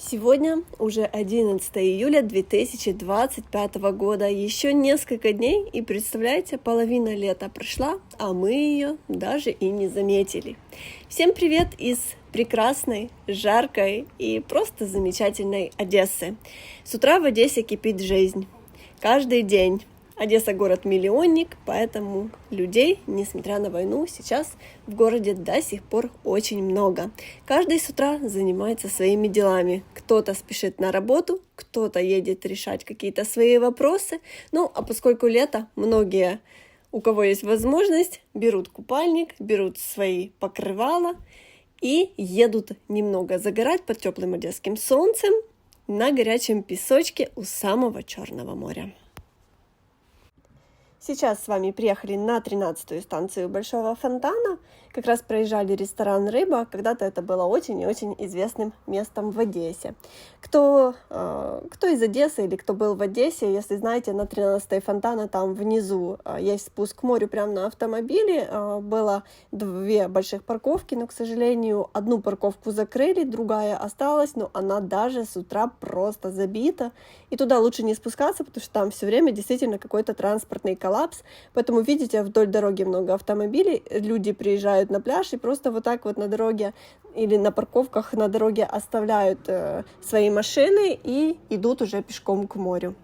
Сегодня уже 11 июля 2025 года. Еще несколько дней, и представляете, половина лета прошла, а мы ее даже и не заметили. Всем привет из прекрасной, жаркой и просто замечательной Одессы. С утра в Одессе кипит жизнь. Каждый день. Одесса город-миллионник, поэтому людей, несмотря на войну, сейчас в городе до сих пор очень много. Каждый с утра занимается своими делами. Кто-то спешит на работу, кто-то едет решать какие-то свои вопросы. Ну, а поскольку лето, многие, у кого есть возможность, берут купальник, берут свои покрывала и едут немного загорать под теплым одесским солнцем на горячем песочке у самого Черного моря. Сейчас с вами приехали на 13-ю станцию Большого фонтана. Как раз проезжали ресторан «Рыба». Когда-то это было очень и очень известным местом в Одессе. Кто из Одессы или кто был в Одессе, если знаете, на 13-й фонтана там внизу есть спуск к морю прямо на автомобиле. Было две больших парковки, но, к сожалению, одну парковку закрыли, другая осталась, но она даже с утра просто забита. И туда лучше не спускаться, потому что там все время действительно какой-то транспортный коллапс. Поэтому, видите, вдоль дороги много автомобилей, люди приезжают на пляж и просто вот так вот на дороге или на парковках на дороге оставляют свои машины и идут уже пешком к морю.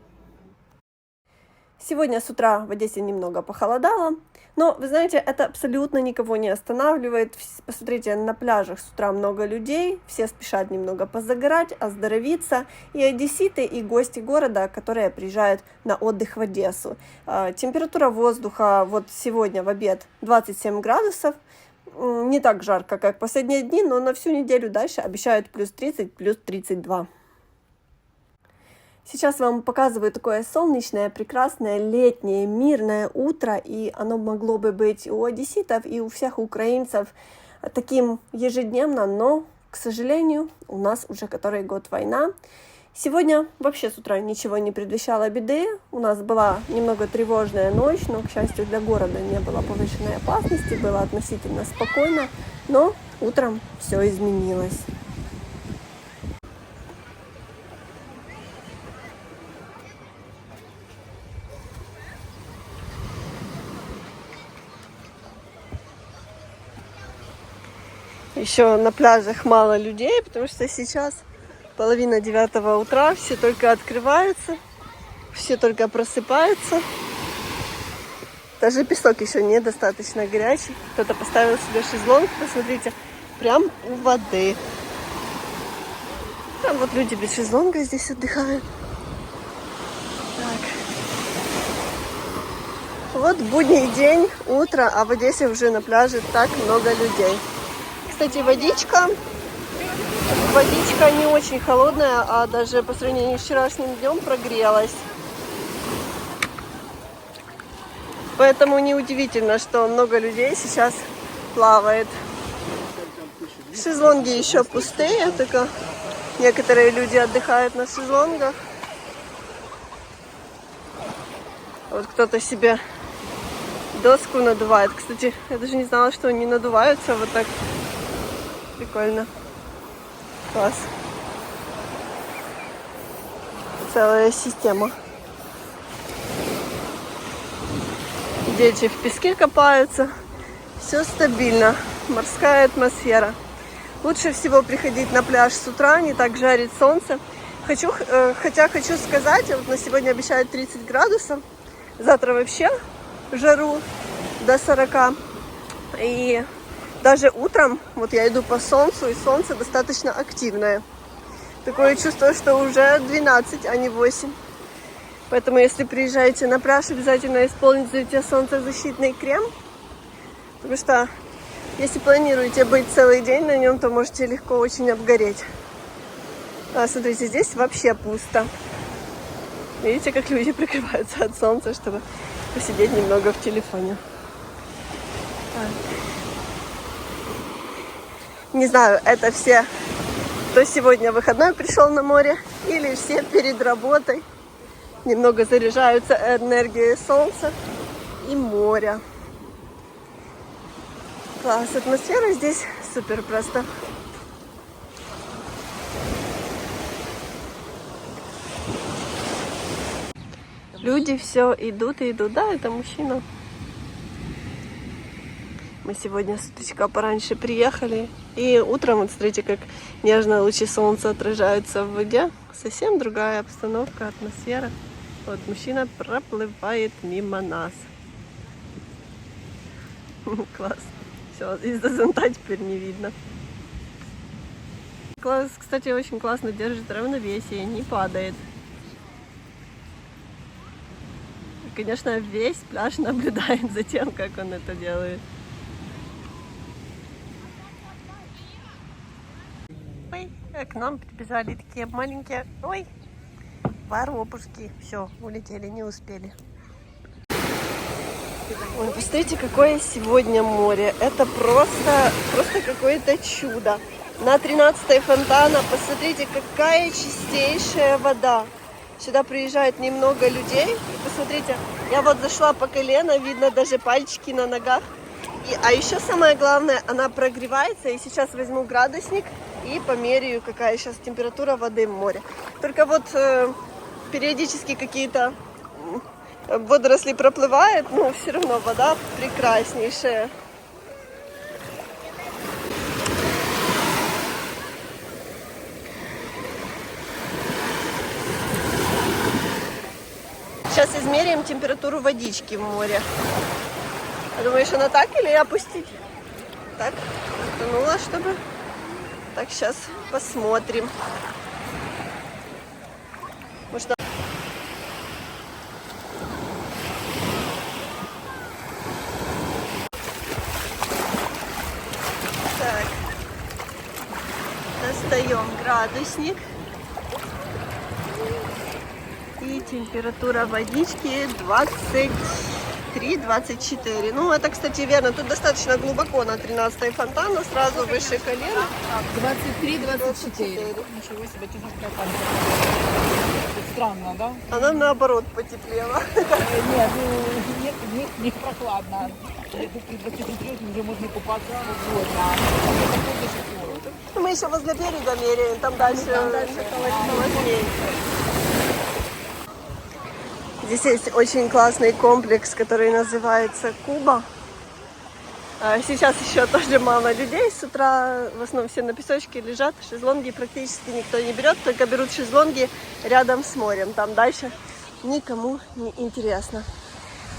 Сегодня с утра в Одессе немного похолодало, но, вы знаете, это абсолютно никого не останавливает. Посмотрите, на пляжах с утра много людей, все спешат немного позагорать, оздоровиться. И одесситы, и гости города, которые приезжают на отдых в Одессу. Температура воздуха вот сегодня в обед 27 градусов. Не так жарко, как последние дни, но на всю неделю дальше обещают плюс 30, плюс 32. Сейчас вам показываю такое солнечное, прекрасное, летнее, мирное утро, и оно могло бы быть у одесситов и у всех украинцев таким ежедневно, но, к сожалению, у нас уже который год война. Сегодня вообще с утра ничего не предвещало беды, у нас была немного тревожная ночь, но, к счастью, для города не было повышенной опасности, было относительно спокойно, но утром все изменилось. Еще на пляжах мало людей, потому что сейчас 8:30 утра, все только открываются, все только просыпаются. Даже песок еще недостаточно горячий. Кто-то поставил себе шезлонг, посмотрите, прям у воды. Там вот люди без шезлонга здесь отдыхают. Так. Вот будний день, утро, а в Одессе уже на пляже так много людей. Кстати, водичка не очень холодная, а даже по сравнению с вчерашним днем прогрелась. Поэтому неудивительно, что много людей сейчас плавает. Шезлонги еще пустые, только некоторые люди отдыхают на шезлонгах. Вот кто-то себе доску надувает. Кстати, я даже не знала, что они надуваются вот так. Прикольно. Класс. Целая система. Дети в песке копаются. Все стабильно. Морская атмосфера. Лучше всего приходить на пляж с утра, не так жарит солнце. Хотя хочу сказать, вот на сегодня обещают 30 градусов. Завтра вообще жару до 40. И даже утром, вот я иду по солнцу, и солнце достаточно активное. Такое чувство, что уже 12, а не 8. Поэтому, если приезжаете на пляж, обязательно используйте солнцезащитный крем. Потому что, если планируете быть целый день на нем, то можете легко очень обгореть. Смотрите, здесь вообще пусто. Видите, как люди прикрываются от солнца, чтобы посидеть немного в телефоне. Не знаю, это все, кто сегодня выходной пришел на море, или все перед работой. Немного заряжаются энергией солнца и моря. Класс, атмосфера здесь супер просто. Люди все идут и идут. Да, это мужчина. Мы сегодня с утреца пораньше приехали. И утром, вот смотрите, как нежно лучи солнца отражаются в воде. Совсем другая обстановка, атмосфера. Вот мужчина проплывает мимо нас. Класс. Все, из-за зонта теперь не видно. Класс, кстати, очень классно держит равновесие, не падает. И, конечно, весь пляж наблюдает за тем, как он это делает. Ой, к нам прибежали такие маленькие, ой, воробушки. Все, улетели, не успели. Ой, посмотрите, какое сегодня море. Это просто какое-то чудо. На 13-й фонтана, посмотрите, какая чистейшая вода. Сюда приезжает немного людей. И посмотрите, я вот зашла по колено, видно даже пальчики на ногах. А еще самое главное, она прогревается. И сейчас возьму градусник и померяю, какая сейчас температура воды в море. Только вот периодически какие-то водоросли проплывают, но все равно вода прекраснейшая. Сейчас измеряем температуру водички в море. Думаешь, она так или опустить? Так, затянула, чтобы... Так, сейчас посмотрим. Может, так, достаем градусник. И температура водички 23-24. Ну, это, кстати, верно. Тут достаточно глубоко на 13-й фонтана, сразу выше колена. 23-24. Ничего себе, чудесная память. Странно, да? Она наоборот потеплела. Нет, ну, не прохладно. Где-то при 23 уже можно купаться свободно. Мы еще возле берега меряем, там дальше холоднее. Здесь есть очень классный комплекс, который называется Куба. Сейчас еще тоже мало людей. С утра в основном все на песочке лежат. Шезлонги практически никто не берет, только берут шезлонги рядом с морем. Там дальше никому не интересно.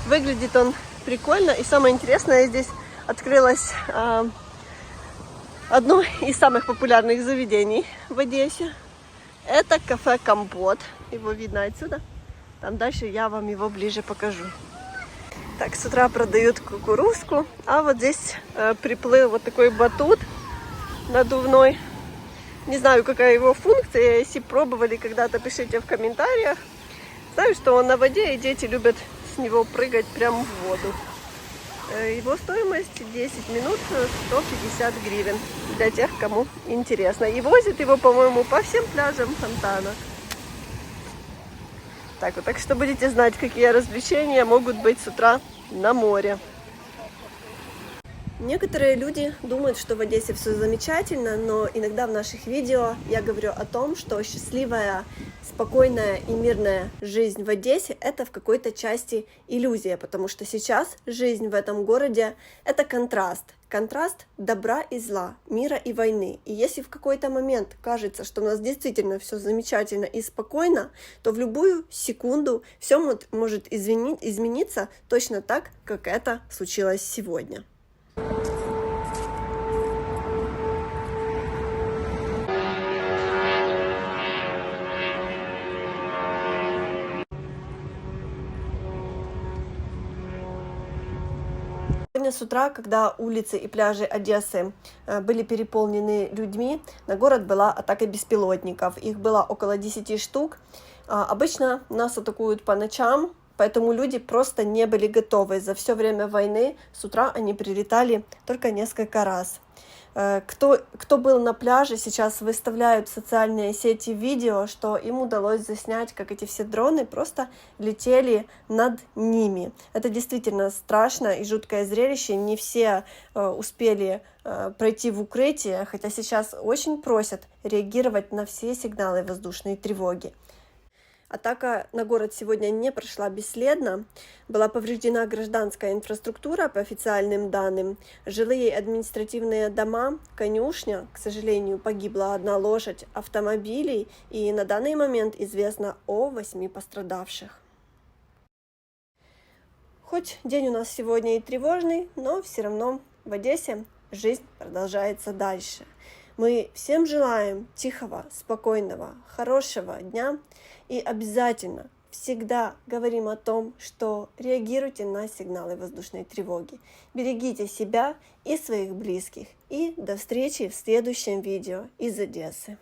Выглядит он прикольно. И самое интересное, здесь открылось одно из самых популярных заведений в Одессе. Это кафе «Компот». Его видно отсюда. Там дальше я вам его ближе покажу. Так, с утра продают кукурузку, а вот здесь приплыл вот такой батут надувной. Не знаю, какая его функция, если пробовали когда-то, пишите в комментариях. Знаю, что он на воде, и дети любят с него прыгать прямо в воду. Его стоимость 10 минут 150 гривен для тех, кому интересно. И возят его, по-моему, по всем пляжам фонтана. Так что будете знать, какие развлечения могут быть с утра на море. Некоторые люди думают, что в Одессе все замечательно, но иногда в наших видео я говорю о том, что счастливая, спокойная и мирная жизнь в Одессе – это в какой-то части иллюзия, потому что сейчас жизнь в этом городе – это контраст. Контраст добра и зла, мира и войны. И если в какой-то момент кажется, что у нас действительно все замечательно и спокойно, то в любую секунду все может измениться точно так, как это случилось сегодня. Сегодня с утра, когда улицы и пляжи Одессы были переполнены людьми, на город была атака беспилотников. Их было около 10 штук. Обычно нас атакуют по ночам, поэтому люди просто не были готовы. За все время войны с утра они прилетали только несколько раз. Кто был на пляже, сейчас выставляют в социальные сети видео, что им удалось заснять, как эти все дроны просто летели над ними. Это действительно страшно и жуткое зрелище. Не все успели пройти в укрытие, хотя сейчас очень просят реагировать на все сигналы воздушной тревоги. Атака на город сегодня не прошла бесследно. Была повреждена гражданская инфраструктура, по официальным данным. Жилые и административные дома, конюшня, к сожалению, погибла 1 лошадь, автомобилей, и на данный момент известно о 8 пострадавших. Хоть день у нас сегодня и тревожный, но все равно в Одессе жизнь продолжается дальше. Мы всем желаем тихого, спокойного, хорошего дня и обязательно всегда говорим о том, что реагируйте на сигналы воздушной тревоги. Берегите себя и своих близких. И до встречи в следующем видео из Одессы.